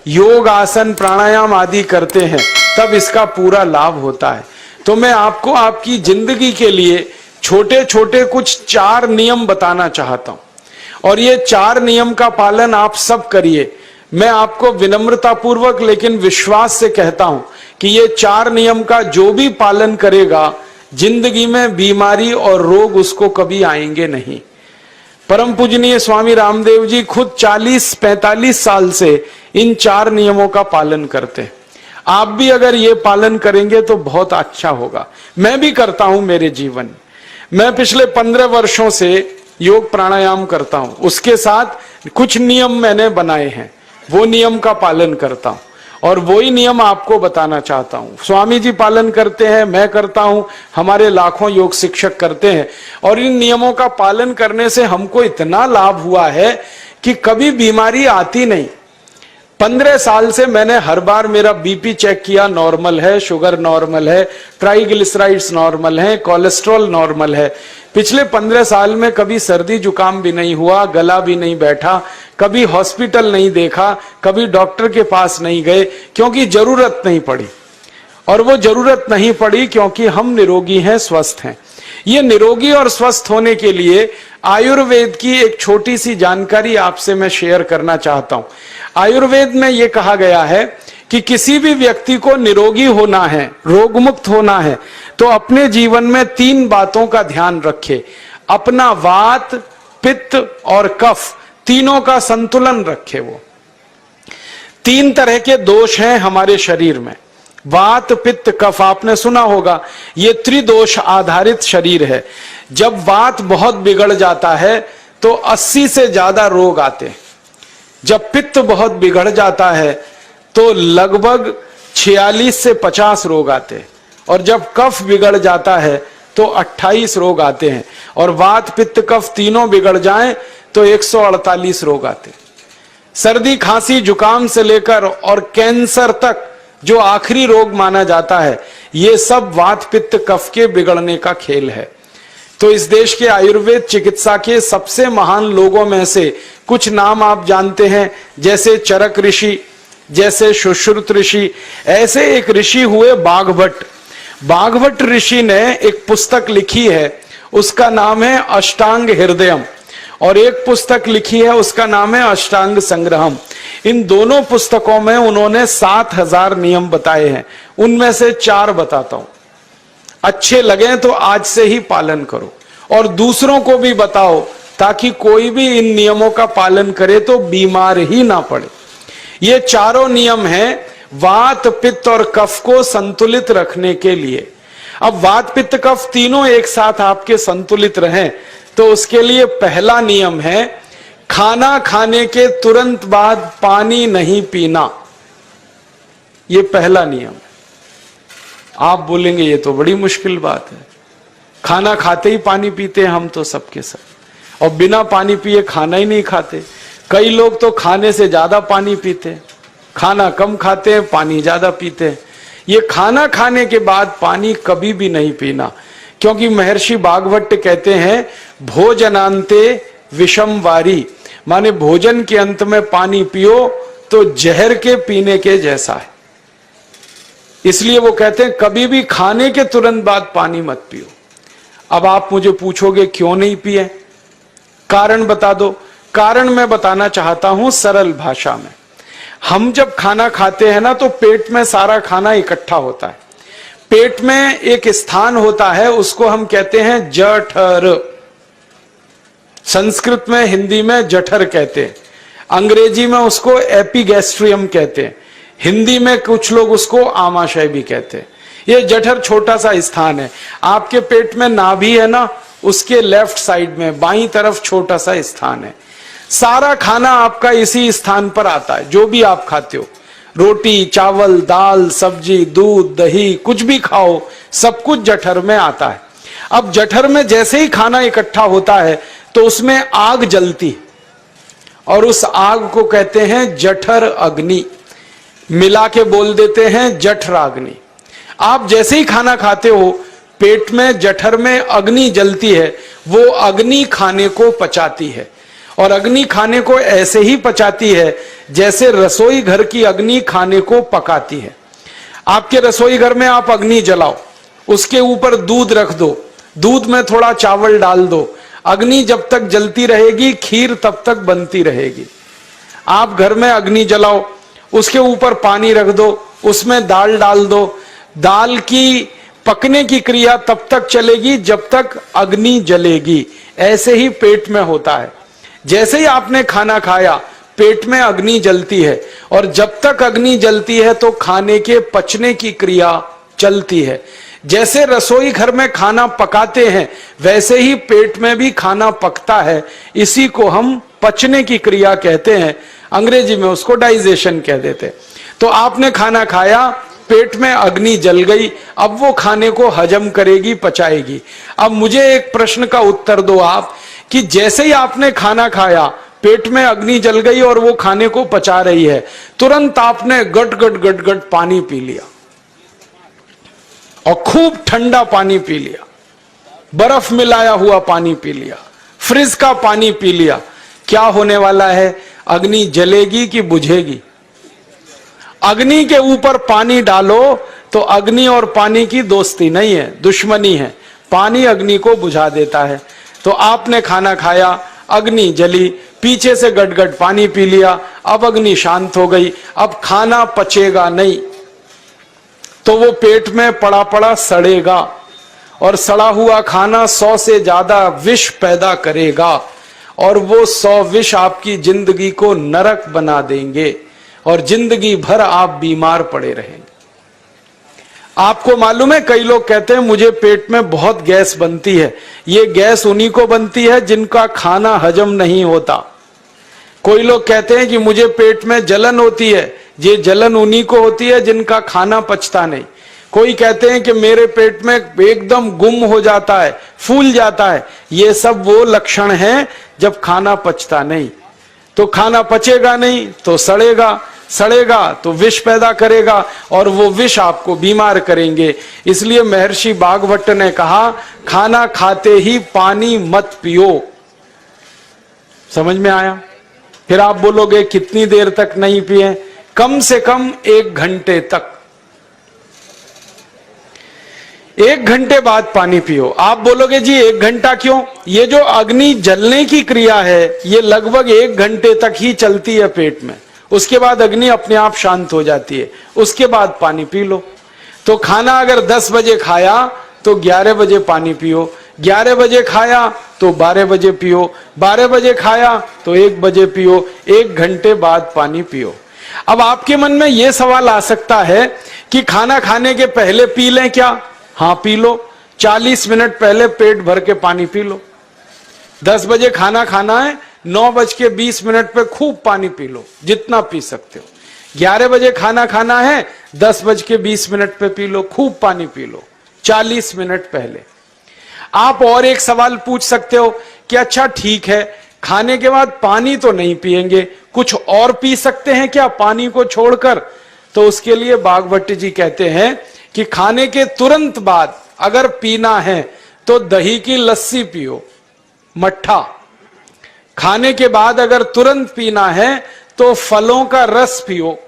योग आसन प्राणायाम आदि करते हैं तब इसका पूरा लाभ होता है। तो मैं आपको आपकी जिंदगी के लिए छोटे छोटे कुछ 4 नियम बताना चाहता हूं और ये 4 नियम का पालन आप सब करिए। मैं आपको विनम्रता पूर्वक लेकिन विश्वास से कहता हूं कि ये 4 नियम का जो भी पालन करेगा जिंदगी में बीमारी और रोग उसको कभी आएंगे नहीं। परम पूजनीय स्वामी रामदेव जी खुद 40-45 साल से इन 4 नियमों का पालन करते हैं। आप भी अगर ये पालन करेंगे तो बहुत अच्छा होगा। मैं भी करता हूं मेरे जीवन। मैं पिछले 15 वर्षों से योग प्राणायाम करता हूं, उसके साथ कुछ नियम मैंने बनाए हैं, वो नियम का पालन करता हूं और वही नियम आपको बताना चाहता हूं। स्वामी जी पालन करते हैं, मैं करता हूं, हमारे लाखों योग शिक्षक करते हैं और इन नियमों का पालन करने से हमको इतना लाभ हुआ है कि कभी बीमारी आती नहीं। 15 साल से मैंने हर बार मेरा बीपी चेक किया, नॉर्मल है, शुगर नॉर्मल है, ट्राइग्लिसराइड्स नॉर्मल है, कोलेस्ट्रॉल नॉर्मल है। पिछले 15 साल में कभी सर्दी जुकाम भी नहीं हुआ, गला भी नहीं बैठा, कभी हॉस्पिटल नहीं देखा, कभी डॉक्टर के पास नहीं गए, क्योंकि जरूरत नहीं पड़ी। और वो जरूरत नहीं पड़ी क्योंकि हम निरोगी हैं, स्वस्थ हैं। ये निरोगी और स्वस्थ होने के लिए आयुर्वेद की एक छोटी सी जानकारी आपसे मैं शेयर करना चाहता हूं। आयुर्वेद में यह कहा गया है कि किसी भी व्यक्ति को निरोगी होना है, रोग मुक्त होना है, तो अपने जीवन में 3 बातों का ध्यान रखे। अपना वात, पित्त और कफ तीनों का संतुलन रखे। वो 3 तरह के दोष हैं हमारे शरीर में, वात, पित्त, कफ। आपने सुना होगा ये त्रिदोष आधारित शरीर है। जब वात बहुत बिगड़ जाता है तो 80 से ज्यादा रोग आते हैं। जब पित्त बहुत बिगड़ जाता है तो लगभग 46 से 50 रोग आते हैं और जब कफ बिगड़ जाता है तो 28 रोग आते हैं और वात, पित्त, कफ तीनों बिगड़ जाएं तो 148 रोग आते हैं। सर्दी, खांसी, जुकाम से लेकर और कैंसर तक जो आखिरी रोग माना जाता है, ये सब वात, पित्त, कफ के बिगड़ने का खेल है। तो इस देश के आयुर्वेद चिकित्सा के सबसे महान लोगों में से कुछ नाम आप जानते हैं, जैसे चरक ऋषि, जैसे सुश्रुत ऋषि। ऐसे एक ऋषि हुए बाघभट्ट। बाघभट्ट ऋषि ने एक पुस्तक लिखी है, उसका नाम है अष्टांग हृदयम, और एक पुस्तक लिखी है उसका नाम है अष्टांग संग्रहम। इन दोनों पुस्तकों में उन्होंने 7000 नियम बताए हैं। उनमें से 4 बताता हूं, अच्छे लगे तो आज से ही पालन करो और दूसरों को भी बताओ ताकि कोई भी इन नियमों का पालन करे तो बीमार ही ना पड़े। ये चारों नियम हैं वात, पित्त और कफ को संतुलित रखने के लिए। अब वात, पित्त, कफ तीनों एक साथ आपके संतुलित रहें तो उसके लिए पहला नियम है खाना खाने के तुरंत बाद पानी नहीं पीना। ये पहला नियम है। आप बोलेंगे ये तो बड़ी मुश्किल बात है, खाना खाते ही पानी पीते हैं हम तो सबके सब, और बिना पानी पिए खाना ही नहीं खाते। कई लोग तो खाने से ज्यादा पानी पीते हैं, खाना कम खाते हैं, पानी ज्यादा पीते हैं। ये खाना खाने के बाद पानी कभी भी नहीं पीना, क्योंकि महर्षि बाघभट्ट कहते हैं भोजनांते विषम वारी, माने भोजन के अंत में पानी पियो तो जहर के पीने के जैसा है। इसलिए वो कहते हैं कभी भी खाने के तुरंत बाद पानी मत पियो। अब आप मुझे पूछोगे क्यों नहीं पिए, कारण बता दो। कारण मैं बताना चाहता हूं सरल भाषा में। हम जब खाना खाते हैं ना तो पेट में सारा खाना इकट्ठा होता है। पेट में एक स्थान होता है, उसको हम कहते हैं जठर। संस्कृत में, हिंदी में जठर कहते हैं, अंग्रेजी में उसको एपिगैस्ट्रियम कहते हैं, हिंदी में कुछ लोग उसको आमाशय भी कहते हैं। ये जठर छोटा सा स्थान है। आपके पेट में नाभि है ना, उसके लेफ्ट साइड में बाईं तरफ छोटा सा स्थान है। सारा खाना आपका इसी स्थान पर आता है। जो भी आप खाते हो, रोटी, चावल, दाल, सब्जी, दूध, दही, कुछ भी खाओ, सब कुछ जठर में आता है। अब जठर में जैसे ही खाना इकट्ठा होता है तो उसमें आग जलती है और उस आग को कहते हैं जठर अग्नि, मिला के बोल देते हैं जठराग्नि। आप जैसे ही खाना खाते हो पेट में जठर में अग्नि जलती है, वो अग्नि खाने को पचाती है। और अग्नि खाने को ऐसे ही पचाती है जैसे रसोई घर की अग्नि खाने को पकाती है। आपके रसोई घर में आप अग्नि जलाओ, उसके ऊपर दूध रख दो, दूध में थोड़ा चावल डाल दो, अग्नि जब तक जलती रहेगी खीर तब तक बनती रहेगी। आप घर में अग्नि जलाओ, उसके ऊपर पानी रख दो, उसमें दाल डाल दो, दाल की पकने की क्रिया तब तक चलेगी जब तक अग्नि जलेगी। ऐसे ही पेट में होता है, जैसे ही आपने खाना खाया पेट में अग्नि जलती है, और जब तक अग्नि जलती है तो खाने के पचने की क्रिया चलती है। जैसे रसोई घर में खाना पकाते हैं वैसे ही पेट में भी खाना पकता है, इसी को हम पचने की क्रिया कहते हैं, अंग्रेजी में उसको डाइजेशन कह देते। तो आपने खाना खाया, पेट में अग्नि जल गई, अब वो खाने को हजम करेगी, पचाएगी। अब मुझे एक प्रश्न का उत्तर दो आप, कि जैसे ही आपने खाना खाया पेट में अग्नि जल गई और वो खाने को पचा रही है, तुरंत आपने गट गट गट गट पानी पी लिया, और खूब ठंडा पानी पी लिया, बर्फ मिलाया हुआ पानी पी लिया, फ्रिज का पानी पी लिया। क्या होने वाला है? अग्नि जलेगी कि बुझेगी? अग्नि के ऊपर पानी डालो तो अग्नि और पानी की दोस्ती नहीं है, दुश्मनी है। पानी अग्नि को बुझा देता है। तो आपने खाना खाया, अग्नि जली, पीछे से गटगट पानी पी लिया, अब अग्नि शांत हो गई, अब खाना पचेगा नहीं, तो वो पेट में पड़ा पड़ा सड़ेगा, और सड़ा हुआ खाना 100 से ज्यादा विष पैदा करेगा, और वो 100 विष आपकी जिंदगी को नरक बना देंगे, और जिंदगी भर आप बीमार पड़े रहेंगे। आपको मालूम है, कई लोग कहते हैं मुझे पेट में बहुत गैस बनती है। ये गैस उन्हीं को बनती है जिनका खाना हजम नहीं होता। कोई लोग कहते हैं कि मुझे पेट में जलन होती है, ये जलन उन्हीं को होती है जिनका खाना पचता नहीं। कोई कहते हैं कि मेरे पेट में एकदम गुम हो जाता है, फूल जाता है, ये सब वो लक्षण हैं जब खाना पचता नहीं। तो खाना पचेगा नहीं तो सड़ेगा, सड़ेगा तो विष पैदा करेगा, और वो विष आपको बीमार करेंगे। इसलिए महर्षि भागवत ने कहा, खाना खाते ही पानी मत पियो। समझ में आया? फिर आप बोलोगे कितनी देर तक नहीं पिए? कम से कम 1 घंटे तक। 1 घंटे बाद पानी पियो। आप बोलोगे जी 1 घंटा क्यों? ये जो अग्नि जलने की क्रिया है ये लगभग 1 घंटे तक ही चलती है पेट में, उसके बाद अग्नि अपने आप शांत हो जाती है, उसके बाद पानी पी लो। तो खाना अगर 10 बजे खाया तो 11 बजे पानी पियो, 11 बजे खाया तो 12 बजे पियो, 12 बजे खाया तो 1 बजे पियो, 1 घंटे बाद पानी पियो। अब आपके मन में यह सवाल आ सकता है कि खाना खाने के पहले पी लें क्या? हाँ पी लो, 40 मिनट पहले पेट भर के पानी पी लो। 10 बजे खाना खाना है, 9:20 पे खूब पानी पी लो, जितना पी सकते हो। 11 बजे खाना खाना है, 10:20 पे पी लो, खूब पानी पी लो, 40 मिनट पहले। आप और एक सवाल पूछ सकते हो कि अच्छा ठीक है, खाने के बाद पानी तो नहीं पिएंगे, कुछ और पी सकते हैं क्या पानी को छोड़कर? तो उसके लिए भागवत जी कहते हैं कि खाने के तुरंत बाद अगर पीना है तो दही की लस्सी पियो, मट्ठा। खाने के बाद अगर तुरंत पीना है तो फलों का रस पियो,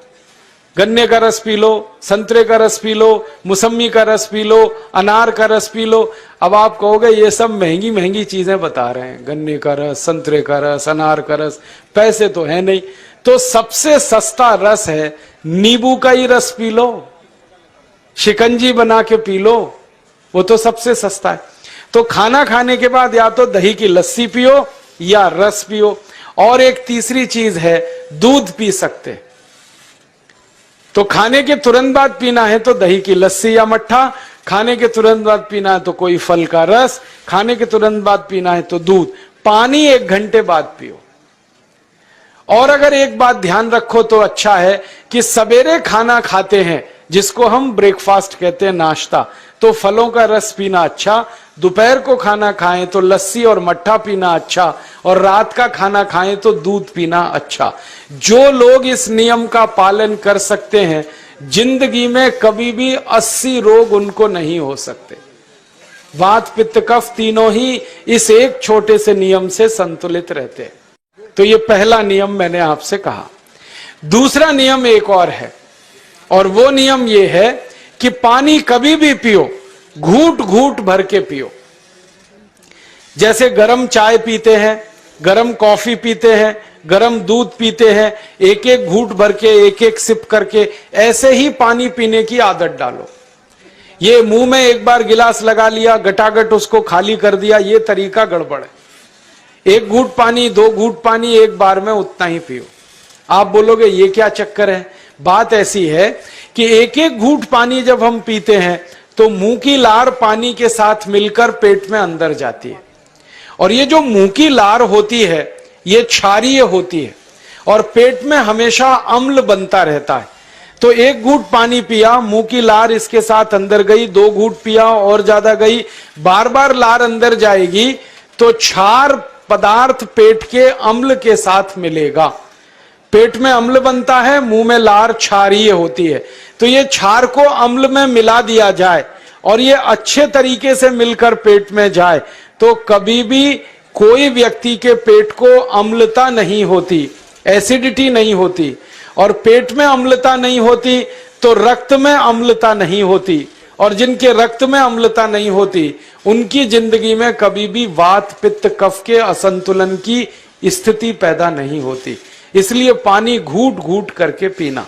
गन्ने का रस पी लो, संतरे का रस पी लो, मौसमी का रस पी लो, अनार का रस पी लो। अब आप कहोगे ये सब महंगी महंगी चीजें बता रहे हैं, गन्ने का रस, संतरे का रस, अनार का रस, पैसे तो है नहीं। तो सबसे सस्ता रस है नींबू का ही रस पी लो, शिकंजी बना के पी लो, वो तो सबसे सस्ता है। तो खाना खाने के बाद या तो दही की लस्सी पियो या रस पियो। और एक तीसरी चीज है, दूध पी सकते। तो खाने के तुरंत बाद पीना है तो दही की लस्सी या मट्ठा, खाने के तुरंत बाद पीना है तो कोई फल का रस, खाने के तुरंत बाद पीना है तो दूध। पानी 1 घंटे बाद पियो। और अगर एक बात ध्यान रखो तो अच्छा है कि सवेरे खाना खाते हैं जिसको हम ब्रेकफास्ट कहते हैं, नाश्ता, तो फलों का रस पीना अच्छा, दोपहर को खाना खाएं तो लस्सी और मट्ठा पीना अच्छा, और रात का खाना खाएं तो दूध पीना अच्छा। जो लोग इस नियम का पालन कर सकते हैं जिंदगी में कभी भी 80 रोग उनको नहीं हो सकते। वात पित्त कफ तीनों ही इस एक छोटे से नियम से संतुलित रहते हैं। तो ये पहला नियम मैंने आपसे कहा। दूसरा नियम एक और है, और वो नियम ये है कि पानी कभी भी पियो, घूट घूट भर के पियो। जैसे गरम चाय पीते हैं, गरम कॉफी पीते हैं, गरम दूध पीते हैं, एक एक घूट भर के, एक एक सिप करके, ऐसे ही पानी पीने की आदत डालो। ये मुंह में एक बार गिलास लगा लिया, गटागट उसको खाली कर दिया, ये तरीका गड़बड़ है। एक घूट पानी, दो घूट पानी एक बार में उतना ही पियो। आप बोलोगे ये क्या चक्कर है? बात ऐसी है कि एक एक घूट पानी जब हम पीते हैं तो मुंह की लार पानी के साथ मिलकर पेट में अंदर जाती है, और ये जो मुंह की लार होती है ये क्षारीय होती है, और पेट में हमेशा अम्ल बनता रहता है। तो एक घूट पानी पिया, मुंह की लार इसके साथ अंदर गई, दो घूट पिया और ज्यादा गई, बार बार लार अंदर जाएगी तो क्षार पदार्थ पेट के अम्ल के साथ मिलेगा। पेट में अम्ल बनता है, मुंह में लार क्षारीय होती है। तो ये क्षार को अम्ल में मिला दिया जाए और ये अच्छे तरीके से मिलकर पेट में जाए तो कभी भी कोई व्यक्ति के पेट को अम्लता नहीं होती, एसिडिटी नहीं होती। और पेट में अम्लता नहीं होती तो रक्त में अम्लता नहीं होती, और जिनके रक्त में अम्लता नहीं होती उनकी जिंदगी में कभी भी वात पित्त कफ के असंतुलन की स्थिति पैदा नहीं होती। इसलिए पानी घूट घूट करके पीना।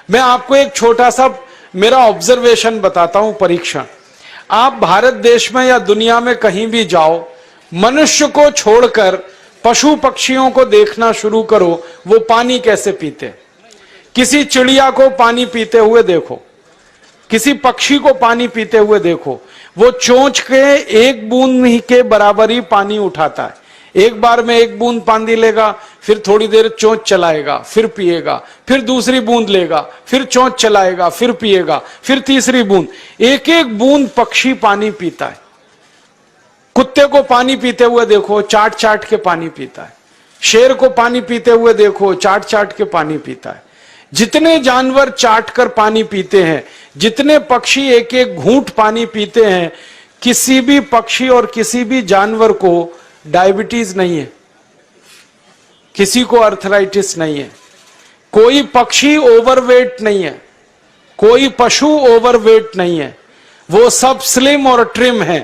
मैं आपको एक छोटा सा मेरा ऑब्जर्वेशन बताता हूं, परीक्षण। आप भारत देश में या दुनिया में कहीं भी जाओ, मनुष्य को छोड़कर पशु पक्षियों को देखना शुरू करो, वो पानी कैसे पीते। किसी चिड़िया को पानी पीते हुए देखो, किसी पक्षी को पानी पीते हुए देखो, वो चोंच के एक बूंद ही के बराबर ही पानी उठाता है। एक बार में एक बूंद पानी लेगा, फिर थोड़ी देर चोंच चलाएगा, फिर पिएगा, फिर दूसरी बूंद लेगा, फिर चोंच चलाएगा, फिर पिएगा, फिर तीसरी बूंद। एक एक बूंद पक्षी पानी पीता है। कुत्ते को पानी पीते हुए देखो, चाट चाट के पानी पीता है। शेर को पानी पीते हुए देखो, चाट चाट के पानी पीता है। जितने जानवर चाट कर पानी पीते हैं, जितने पक्षी एक एक घूंट पानी पीते हैं, किसी भी पक्षी और किसी भी जानवर को डायबिटीज नहीं है, किसी को अर्थराइटिस नहीं है, कोई पक्षी ओवरवेट नहीं है, कोई पशु ओवरवेट नहीं है। वो सब स्लिम और ट्रिम है,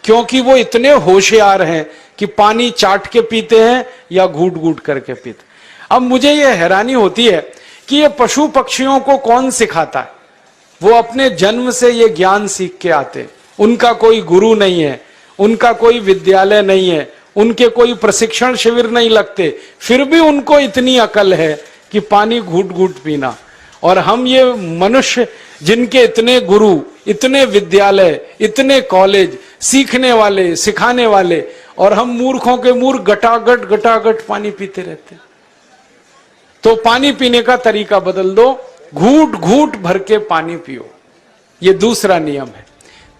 क्योंकि वो इतने होशियार हैं कि पानी चाट के पीते हैं या घूट घूट करके पीते। अब मुझे ये हैरानी होती है कि ये पशु पक्षियों को कौन सिखाता है? वो अपने जन्म से ये ज्ञान सीख के आते। उनका कोई गुरु नहीं है, उनका कोई विद्यालय नहीं है, उनके कोई प्रशिक्षण शिविर नहीं लगते, फिर भी उनको इतनी अकल है कि पानी घूट घूट पीना। और हम ये मनुष्य जिनके इतने गुरु, इतने विद्यालय, इतने कॉलेज, सीखने वाले, सिखाने वाले, और हम मूर्खों के मूर्ख गटागट गटागट पानी पीते रहते। तो पानी पीने का तरीका बदल दो, घूट घूट भर के पानी पियो। ये दूसरा नियम है।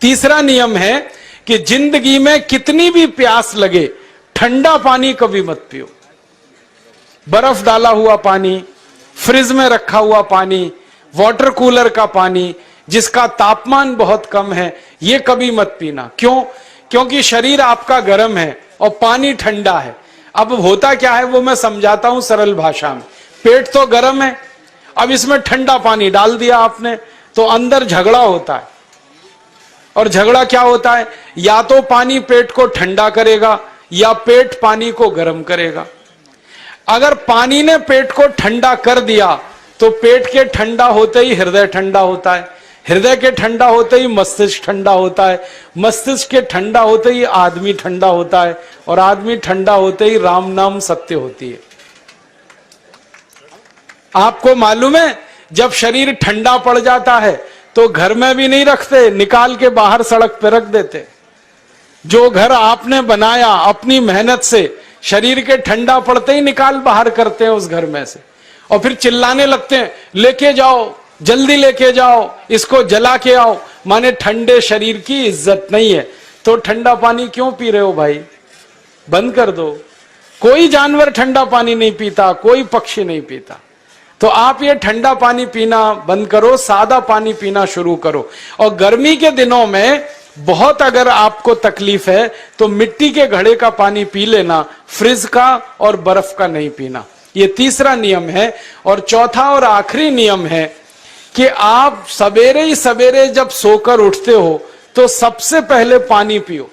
तीसरा नियम है कि जिंदगी में कितनी भी प्यास लगे, ठंडा पानी कभी मत पियो। बर्फ डाला हुआ पानी, फ्रिज में रखा हुआ पानी, वाटर कूलर का पानी जिसका तापमान बहुत कम है, ये कभी मत पीना। क्यों? क्योंकि शरीर आपका गर्म है और पानी ठंडा है। अब होता क्या है वो मैं समझाता हूं सरल भाषा में। पेट तो गर्म है, अब इसमें ठंडा पानी डाल दिया आपने तो अंदर झगड़ा होता है। और झगड़ा क्या होता है? या तो पानी पेट को ठंडा करेगा या पेट पानी को गर्म करेगा। अगर पानी ने पेट को ठंडा कर दिया तो पेट के ठंडा होते ही हृदय ठंडा होता है, हृदय के ठंडा होते ही मस्तिष्क ठंडा होता है, मस्तिष्क के ठंडा होते ही आदमी ठंडा होता है, और आदमी ठंडा होते ही राम नाम सत्य होती है। आपको मालूम है जब शरीर ठंडा पड़ जाता है तो घर में भी नहीं रखते, निकाल के बाहर सड़क पे रख देते। जो घर आपने बनाया अपनी मेहनत से, शरीर के ठंडा पड़ते ही निकाल बाहर करते हैं उस घर में से, और फिर चिल्लाने लगते हैं लेके जाओ, जल्दी लेके जाओ, इसको जला के आओ। माने ठंडे शरीर की इज्जत नहीं है। तो ठंडा पानी क्यों पी रहे हो भाई? बंद कर दो। कोई जानवर ठंडा पानी नहीं पीता, कोई पक्षी नहीं पीता। तो आप ये ठंडा पानी पीना बंद करो, सादा पानी पीना शुरू करो। और गर्मी के दिनों में बहुत अगर आपको तकलीफ है तो मिट्टी के घड़े का पानी पी लेना, फ्रिज का और बर्फ का नहीं पीना। ये तीसरा नियम है। और चौथा और आखिरी नियम है कि आप सवेरे ही सवेरे जब सोकर उठते हो तो सबसे पहले पानी पियो।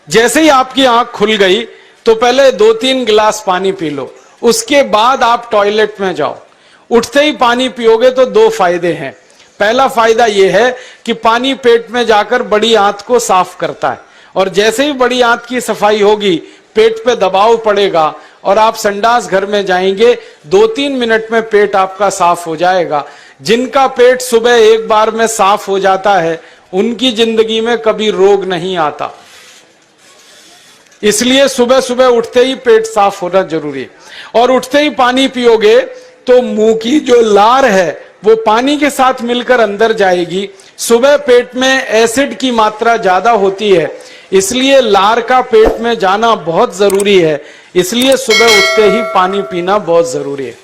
जैसे ही आपकी आंख खुल गई तो पहले 2-3 गिलास पानी पी लो, उसके बाद आप टॉयलेट में जाओ। उठते ही पानी पियोगे तो 2 फायदे हैं। पहला फायदा यह है कि पानी पेट में जाकर बड़ी आंत को साफ करता है, और जैसे ही बड़ी आंत की सफाई होगी पेट पे दबाव पड़ेगा और आप संडास घर में जाएंगे, 2-3 मिनट में पेट आपका साफ हो जाएगा। जिनका पेट सुबह एक बार में साफ हो जाता है उनकी जिंदगी में कभी रोग नहीं आता। इसलिए सुबह सुबह उठते ही पेट साफ होना जरूरी है। और उठते ही पानी पियोगे तो मुंह की जो लार है वो पानी के साथ मिलकर अंदर जाएगी। सुबह पेट में एसिड की मात्रा ज्यादा होती है, इसलिए लार का पेट में जाना बहुत जरूरी है। इसलिए सुबह उठते ही पानी पीना बहुत जरूरी है।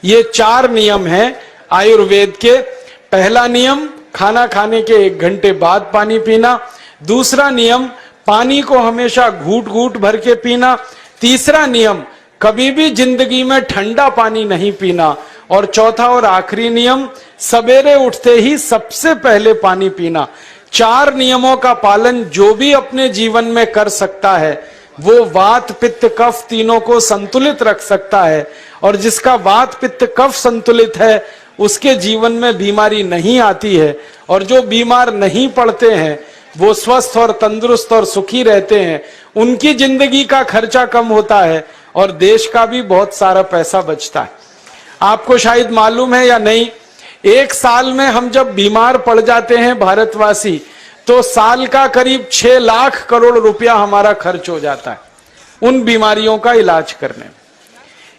ये 4 नियम हैं आयुर्वेद के। पहला नियम, खाना खाने के 1 घंटे बाद पानी पीना। दूसरा नियम, पानी को हमेशा घूट घूट भर के पीना। तीसरा नियम, कभी भी जिंदगी में ठंडा पानी नहीं पीना। और चौथा और आखिरी नियम, सवेरे उठते ही सबसे पहले पानी पीना। 4 नियमों का पालन जो भी अपने जीवन में कर सकता है वो वात पित्त कफ तीनों को संतुलित रख सकता है। और जिसका वात पित्त कफ संतुलित है उसके जीवन में बीमारी नहीं आती है। और जो बीमार नहीं पड़ते हैं वो स्वस्थ और तंदुरुस्त और सुखी रहते हैं। उनकी जिंदगी का खर्चा कम होता है और देश का भी बहुत सारा पैसा बचता है। आपको शायद मालूम है या नहीं, 1 साल में हम जब बीमार पड़ जाते हैं भारतवासी तो साल का करीब 6 लाख करोड़ रुपया हमारा खर्च हो जाता है उन बीमारियों का इलाज करने में।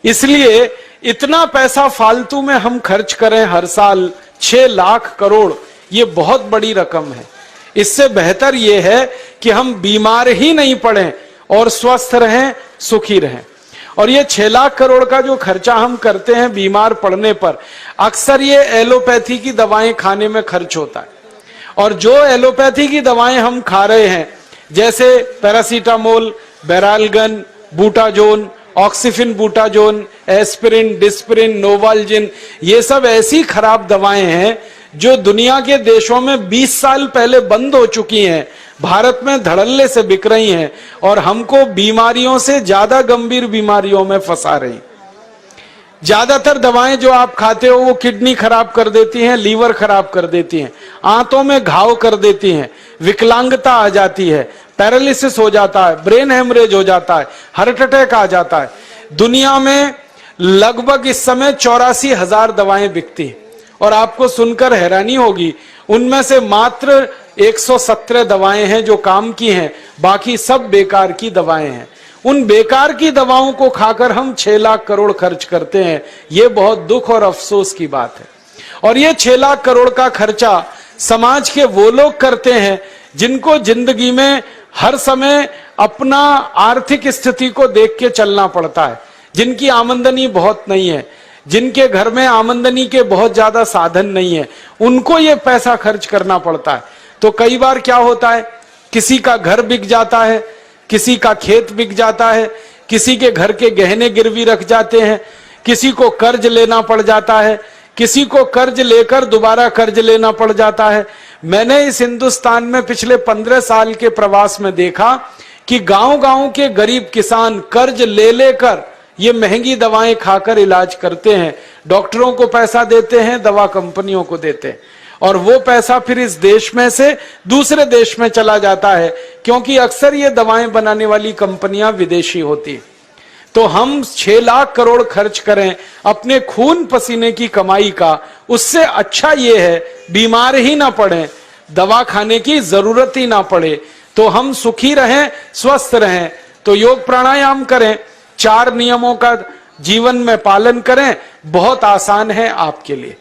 इसलिए इतना पैसा फालतू में हम खर्च करें हर साल 6 लाख करोड़, ये बहुत बड़ी रकम है। इससे बेहतर यह है कि हम बीमार ही नहीं पड़ें और स्वस्थ रहें, सुखी रहें। और ये 6 लाख करोड़ का जो खर्चा हम करते हैं बीमार पड़ने पर, अक्सर ये एलोपैथी की दवाएं खाने में खर्च होता है। और जो एलोपैथी की दवाएं हम खा रहे हैं जैसे paracetamol, Baralgan, butazone, oxyphenbutazone, aspirin, Disprin, Novalgin, ये सब ऐसी खराब दवाएं हैं जो दुनिया के देशों में 20 साल पहले बंद हो चुकी हैं, भारत में धड़ल्ले से बिक रही हैं और हमको बीमारियों से ज्यादा गंभीर बीमारियों में फंसा रही। ज्यादातर दवाएं जो आप खाते हो वो किडनी खराब कर देती हैं, लीवर खराब कर देती हैं, आंतों में घाव कर देती हैं, विकलांगता आ जाती है, पैरालिसिस हो जाता है, ब्रेन हेमरेज हो जाता है, हार्ट अटैक आ जाता है। दुनिया में लगभग इस समय 84,000 दवाएं बिकती हैं और आपको सुनकर हैरानी होगी उनमें से मात्र 117 दवाएं हैं जो काम की हैं, बाकी सब बेकार की दवाएं हैं। उन बेकार की दवाओं को खाकर हम 6 लाख करोड़ खर्च करते हैं। ये बहुत दुख और अफसोस की बात है। और ये 6 लाख करोड़ का खर्चा समाज के वो लोग करते हैं जिनको जिंदगी में हर समय अपना आर्थिक स्थिति को देख के चलना पड़ता है, जिनकी आमदनी बहुत नहीं है, जिनके घर में आमदनी के बहुत ज्यादा साधन नहीं है, उनको ये पैसा खर्च करना पड़ता है। तो कई बार क्या होता है, किसी का घर बिक जाता है, किसी का खेत बिक जाता है, किसी के घर के गहने गिरवी रख जाते हैं, किसी को कर्ज लेना पड़ जाता है, किसी को कर्ज लेकर दोबारा कर्ज लेना पड़ जाता है। मैंने इस हिंदुस्तान में पिछले 15 साल के प्रवास में देखा कि गांव-गांव के गरीब किसान कर्ज ले लेकर ये महंगी दवाएं खाकर इलाज करते हैं, डॉक्टरों को पैसा देते हैं, दवा कंपनियों को देते हैं, और वो पैसा फिर इस देश में से दूसरे देश में चला जाता है, क्योंकि अक्सर ये दवाएं बनाने वाली कंपनियां विदेशी होती हैं। तो हम 6 लाख करोड़ खर्च करें अपने खून पसीने की कमाई का, उससे अच्छा ये है बीमार ही ना पड़े, दवा खाने की जरूरत ही ना पड़े, तो हम सुखी रहें, स्वस्थ रहें। तो योग प्राणायाम करें, 4 नियमों का जीवन में पालन करें, बहुत आसान है आपके लिए।